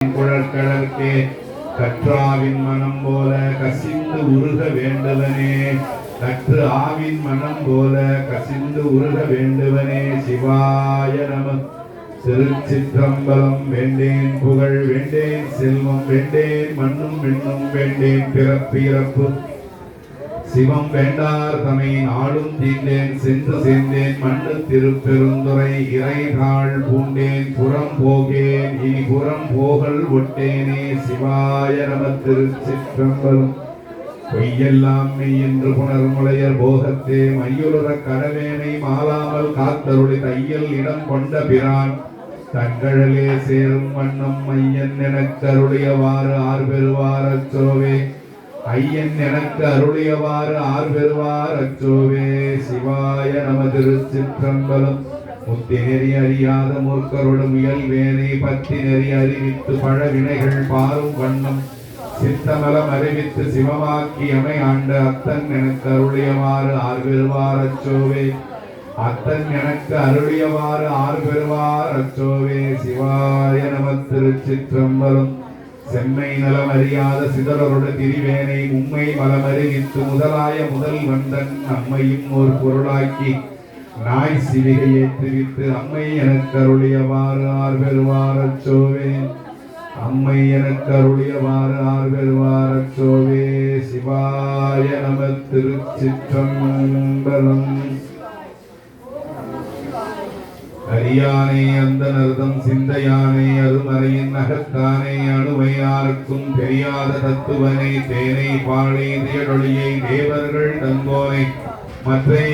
குழற்கடற்கே கற்றாவின் மனம் போல கசிந்து உருக வேண்டுவனே. கற்று ஆவின் மனம் போல கசிந்து உருக வேண்டுவனே. சிவாய நம. திருச்சிற்றம்பலம். வேண்டேன் புகழ் வேண்டேன் செல்வம் வேண்டேன் மண்ணும் விண்ணும் வேண்டேன் பிறப்பிறப்பு சிவம் வேண்டார் தமை நாடும் தீண்டேன் சென்று சேர்ந்தேன் மண்ணு திருப்பெருந்துறை இறைதாள் பூண்டேன் புறம் போகேன் இனி புறம் போகல் ஒட்டேனே. சிவாய நம. திருச்சிற்றம்பலம். பொய்யெல்லாம் மெய் என்று புணர்முளையர் போகத்தே மையுற கடவேனை மாலாமல் காத்தருளி தையல் இடம் கொண்ட பிரான் தங்கழலே சேரும் வண்ணம் மையன் எனக்கு அருளியவாறு ஆர் பெறுவார் அச்சோவே. ஐயன் எனக்கு அருளியவாறு ஆர் பெறுவார் அச்சோவே. சிவாய நம. திருச்சிற்றம்பலம். முத்தி நெறி அறியாத மூர்க்கரோடு முயல் வேனை பத்தி நெறி அறிவித்து பழவினைகள் பாரும் வண்ணம் சித்தமலம் அறிவித்து சிவமாக்கியமை ஆண்ட அத்தன் எனக்கு அருளியவாறு ஆர் பெறுவார் அச்சோவே. அத்தன் எனக்கு அருளியவாறு ஆர் பெறுவார் அச்சோவே. சிவாய நம. திருச்சிற்றம்பலம். செம்மை நலம் அறியாத சிதறருடைய திரிவேனை உம்மை மலம் அறிவித்து முதலாய முதல் வந்தன் அம்மையும் ஒரு பொருளாக்கி நாய் சிவிகை ஏற்றுவித்து அம்மை எனக்கு அருளியவாறு ஆர் பெறுவார் அச்சோவே. அம்மை எனக்கு அருளியவாறு ஆர் பெறுவார் அச்சோவே. சிவாய நம. திருச்சிற்றம்பலம். அரியானே அந்த நர்தம் சிந்தையானே அருமறையின் நகத்தானே அணுவையாருக்கும் தெரியாத தத்துவனை தேனை பாழை தேடொழியை தேவர்கள் தங்கோனை மற்றை